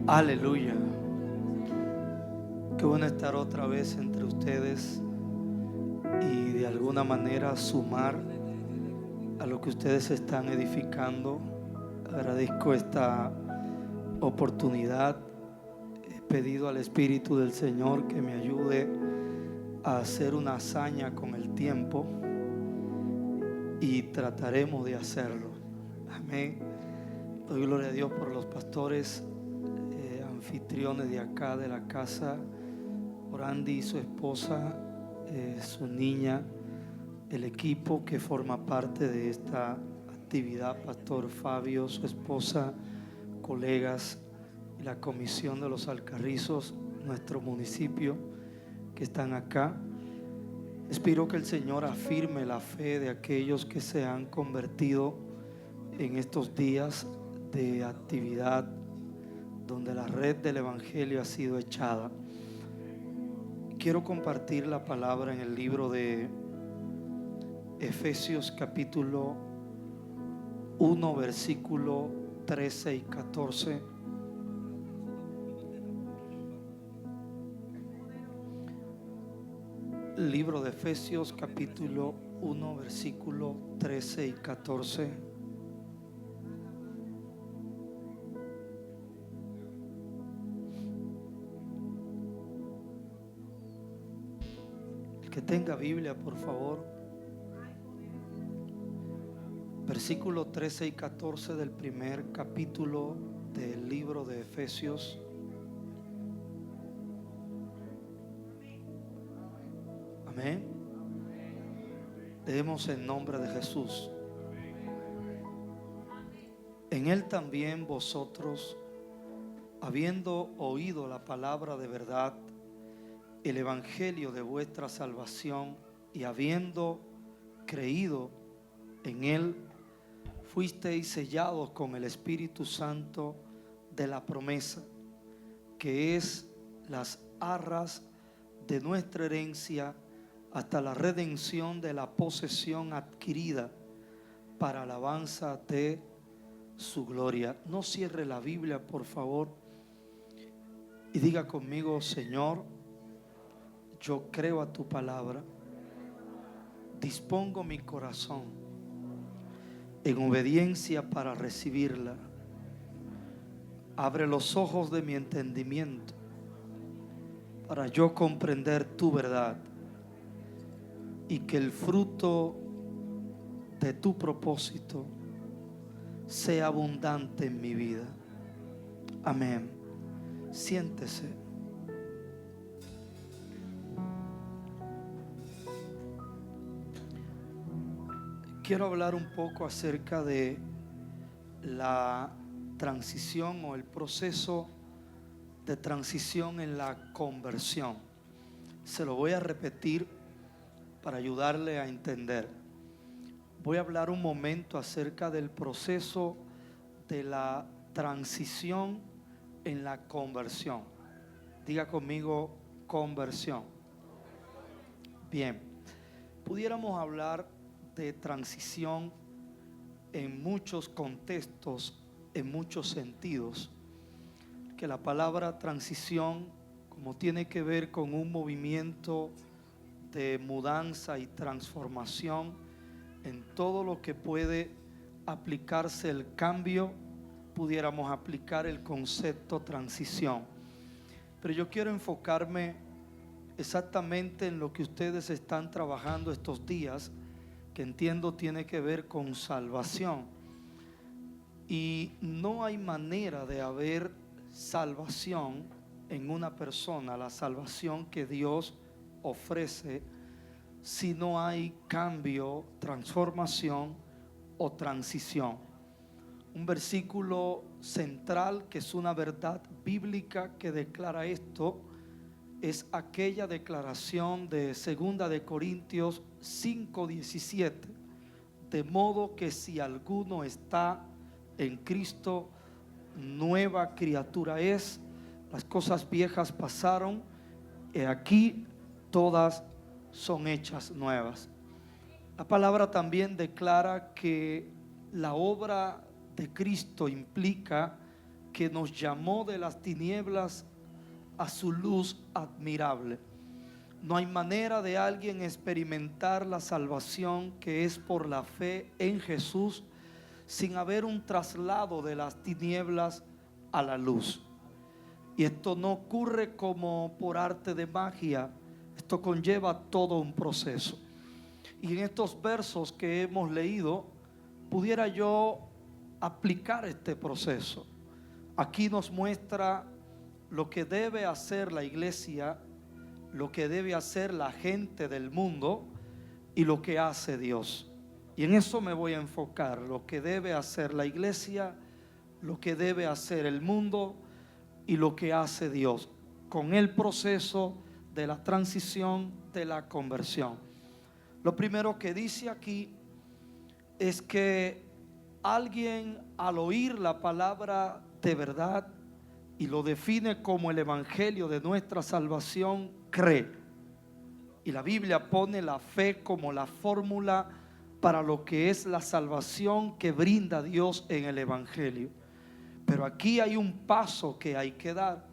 Aleluya. Qué bueno estar otra vez entre ustedes y de alguna manera sumar a lo que ustedes están edificando. Agradezco esta oportunidad. He pedido al Espíritu del Señor que me ayude a hacer una hazaña con el tiempo y trataremos de hacerlo. Amén. Doy gloria a Dios por los pastores, anfitriones de acá de la casa, por Andy y su esposa, su niña, el equipo que forma parte de esta actividad, Pastor Fabio, su esposa, colegas y la comisión de los Alcarrizos, nuestro municipio, que están acá. Espero que el Señor afirme la fe de aquellos que se han convertido en estos días de actividad donde la red del Evangelio ha sido echada. Quiero compartir la palabra en el libro de Efesios capítulo 1 versículo 13 y 14. Libro de Efesios capítulo 1 versículo 13 y 14. El que tenga Biblia, por favor. Versículo 13 y 14 del primer capítulo del libro de Efesios. Amén. Leemos en nombre de Jesús. En él también vosotros, habiendo oído la palabra de verdad, el evangelio de vuestra salvación, y habiendo creído en él, fuisteis sellados con el Espíritu Santo de la promesa, que es las arras de nuestra herencia, hasta la redención de la posesión adquirida para alabanza de su gloria. No cierre la Biblia, por favor, y diga conmigo: Señor, yo creo a tu palabra, dispongo mi corazón en obediencia para recibirla. Abre los ojos de mi entendimiento para yo comprender tu verdad, y que el fruto de tu propósito sea abundante en mi vida. Amén. Siéntese. Quiero hablar un poco acerca de la transición o el proceso de transición en la conversión. Se lo voy a repetir para ayudarle a entender. Voy a hablar un momento acerca del proceso de la transición en la conversión. Diga conmigo: conversión. Bien, pudiéramos hablar de transición en muchos contextos, en muchos sentidos, que la palabra transición, como tiene que ver con un movimiento de mudanza y transformación en todo lo que puede aplicarse el cambio, pudiéramos aplicar el concepto transición. Pero yo quiero enfocarme exactamente en lo que ustedes están trabajando estos días, que entiendo tiene que ver con salvación. Y no hay manera de haber salvación en una persona, la salvación que Dios ofrece, si no hay cambio, transformación o transición. Un versículo central, que es una verdad bíblica que declara esto, es aquella declaración de 2 de Corintios 5:17, de modo que si alguno está en Cristo, nueva criatura es, las cosas viejas pasaron, y aquí todas son hechas nuevas. La palabra también declara que la obra de Cristo implica que nos llamó de las tinieblas a su luz admirable. No hay manera de alguien experimentar la salvación que es por la fe en Jesús sin haber un traslado de las tinieblas a la luz. Y esto no ocurre como por arte de magia, esto conlleva todo un proceso. Y en estos versos que hemos leído, pudiera yo aplicar este proceso. Aquí nos muestra lo que debe hacer la iglesia, lo que debe hacer la gente del mundo y lo que hace Dios. Y en eso me voy a enfocar: lo que debe hacer la iglesia, lo que debe hacer el mundo y lo que hace Dios con el proceso de la transición, de la conversión. Lo primero que dice aquí es que alguien, al oír la palabra de verdad, y lo define como el evangelio de nuestra salvación, cree. Y la Biblia pone la fe como la fórmula para lo que es la salvación que brinda Dios en el evangelio. Pero aquí hay un paso que hay que dar,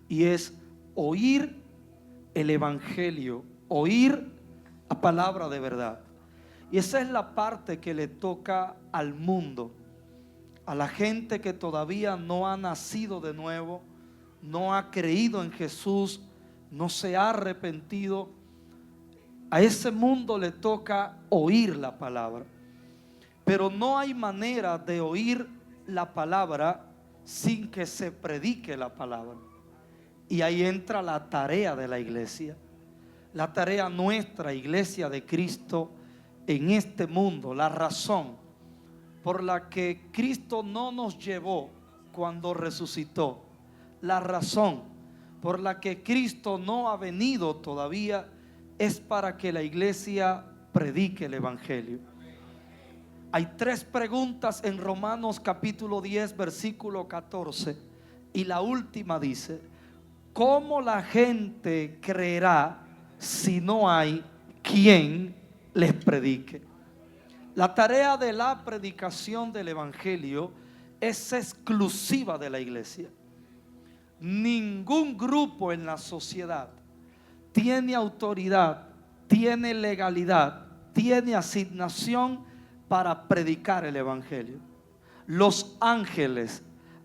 y es oír el evangelio, oír la palabra de verdad. Y esa es la parte que le toca al mundo, a la gente que todavía no ha nacido de nuevo, no ha creído en Jesús, no se ha arrepentido. A ese mundo le toca oír la palabra. Pero no hay manera de oír la palabra sin que se predique la palabra. Y ahí entra la tarea de la iglesia, la tarea nuestra, iglesia de Cristo, en este mundo. La razón por la que Cristo no nos llevó cuando resucitó, la razón por la que Cristo no ha venido todavía, es para que la iglesia predique el evangelio. Hay 3 preguntas en Romanos capítulo 10 versículo 14, y la última dice: ¿cómo la gente creerá si no hay quien les predique? La tarea de la predicación del evangelio es exclusiva de la iglesia. Ningún grupo en la sociedad tiene autoridad, tiene legalidad, tiene asignación para predicar el evangelio. Los ángeles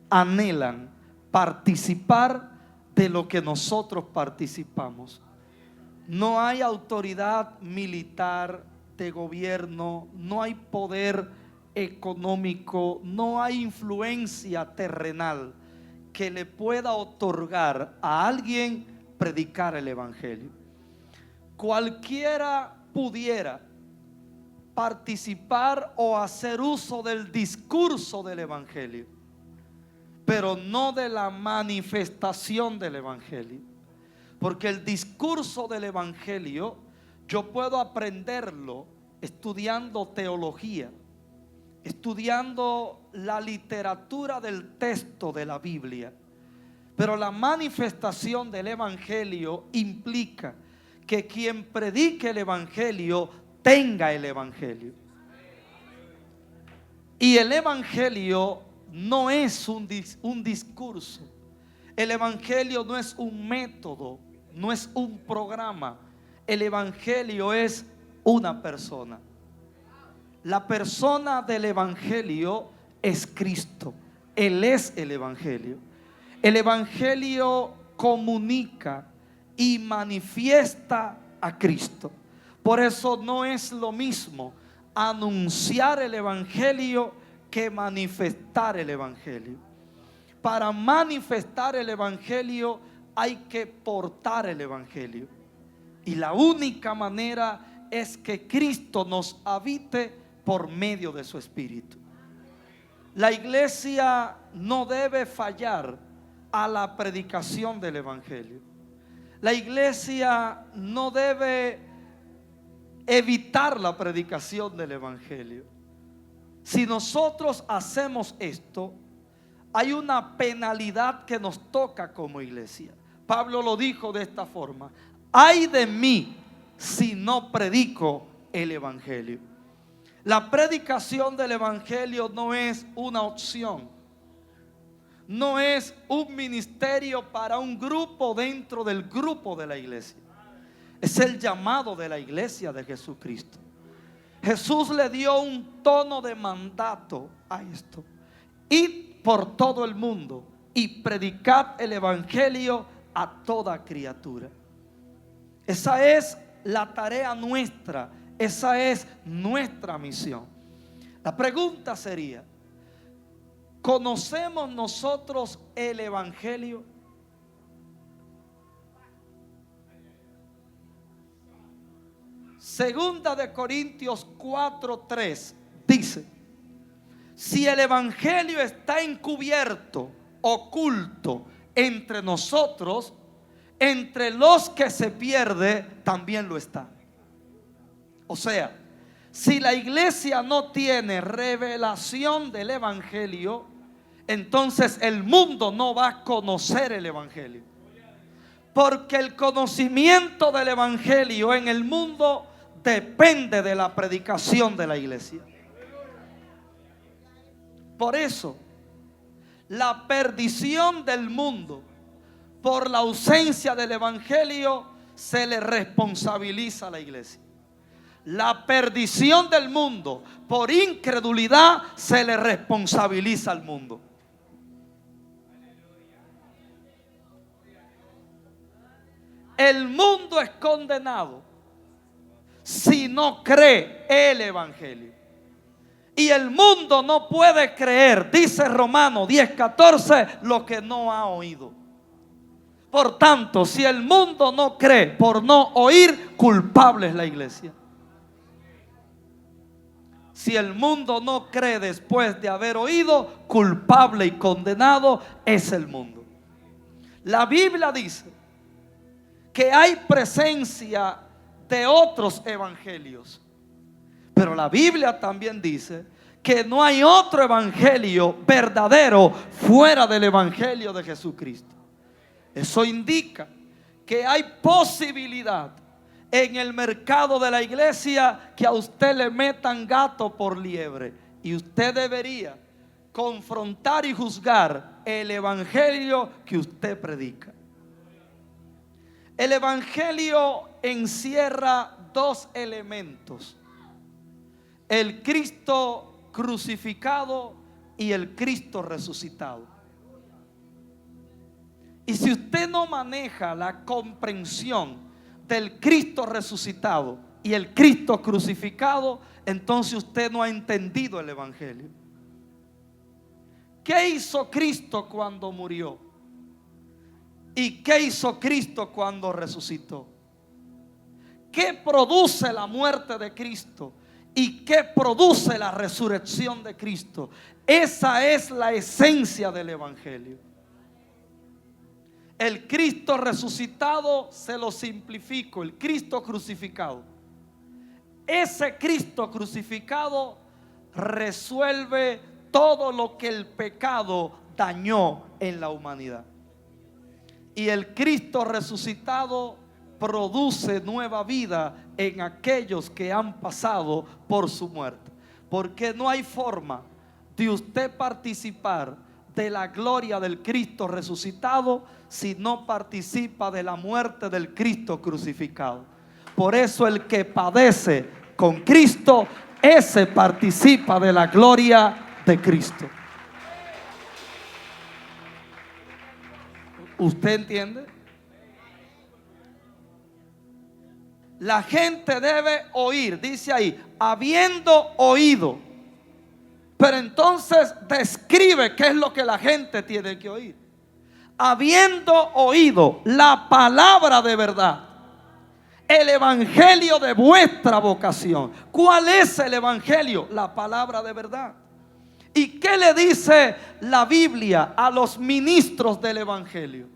anhelan participar de lo que nosotros participamos. No hay autoridad militar, de gobierno, no hay poder económico, no hay influencia terrenal que le pueda otorgar a alguien predicar el evangelio. Cualquiera pudiera participar o hacer uso del discurso del evangelio, pero no de la manifestación del evangelio. Porque el discurso del evangelio yo puedo aprenderlo estudiando teología, estudiando la literatura del texto de la Biblia. Pero la manifestación del evangelio implica que quien predique el evangelio tenga el evangelio. Y el evangelio no es un discurso. El evangelio no es un método, no es un programa. El evangelio es una persona. La persona del evangelio es Cristo. Él es el evangelio. El evangelio comunica y manifiesta a Cristo. Por eso no es lo mismo anunciar el evangelio que manifestar el evangelio. Para manifestar el evangelio hay que portar el evangelio. Y la única manera es que Cristo nos habite por medio de su Espíritu. La iglesia no debe fallar a la predicación del evangelio. La iglesia no debe evitar la predicación del evangelio. Si nosotros hacemos esto, hay una penalidad que nos toca como iglesia. Pablo lo dijo de esta forma: ay de mí si no predico el evangelio. La predicación del evangelio no es una opción, no es un ministerio para un grupo dentro del grupo de la iglesia. Es el llamado de la iglesia de Jesucristo. Jesús le dio un tono de mandato a esto: id por todo el mundo y predicad el evangelio a toda criatura. Esa es la tarea nuestra, esa es nuestra misión. La pregunta sería: ¿conocemos nosotros el evangelio? Segunda de Corintios 4:3 dice: si el evangelio está encubierto, oculto entre nosotros, entre los que se pierde también lo está. O sea, si la iglesia no tiene revelación del evangelio, entonces el mundo no va a conocer el evangelio. Porque el conocimiento del evangelio en el mundo depende de la predicación de la iglesia. Por eso, la perdición del mundo por la ausencia del evangelio se le responsabiliza a la iglesia. La perdición del mundo por incredulidad se le responsabiliza al mundo. El mundo es condenado si no cree el evangelio. Y el mundo no puede creer, dice Romanos 10:14, lo que no ha oído. Por tanto, si el mundo no cree por no oír, culpable es la iglesia. Si el mundo no cree después de haber oído, culpable y condenado es el mundo. La Biblia dice que hay presencia de otros evangelios, pero la Biblia también dice que no hay otro evangelio verdadero fuera del evangelio de Jesucristo. Eso indica que hay posibilidad en el mercado de la iglesia que a usted le metan gato por liebre, y usted debería confrontar y juzgar el evangelio que usted predica. El evangelio encierra dos elementos: el Cristo crucificado y el Cristo resucitado. Y si usted no maneja la comprensión del Cristo resucitado y el Cristo crucificado, entonces usted no ha entendido el evangelio. ¿Qué hizo Cristo cuando murió? ¿Y qué hizo Cristo cuando resucitó? ¿Qué produce la muerte de Cristo? ¿Y qué produce la resurrección de Cristo? Esa es la esencia del evangelio. El Cristo resucitado se lo simplifico: el Cristo crucificado. Ese Cristo crucificado resuelve todo lo que el pecado dañó en la humanidad. Y el Cristo resucitado produce nueva vida en aquellos que han pasado por su muerte. Porque no hay forma de usted participar de la gloria del Cristo resucitado si no participa de la muerte del Cristo crucificado. Por eso el que padece con Cristo, ese participa de la gloria de Cristo. ¿Usted entiende? La gente debe oír, dice ahí, habiendo oído. Pero entonces describe qué es lo que la gente tiene que oír. Habiendo oído la palabra de verdad, el evangelio de vuestra vocación. ¿Cuál es el evangelio? La palabra de verdad. ¿Y qué le dice la Biblia a los ministros del evangelio?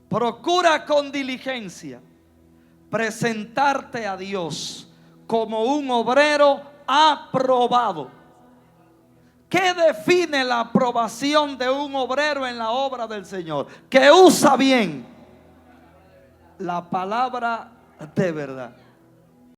Procura con diligencia presentarte a Dios como un obrero aprobado. ¿Qué define la aprobación de un obrero en la obra del Señor? Que usa bien la palabra de verdad.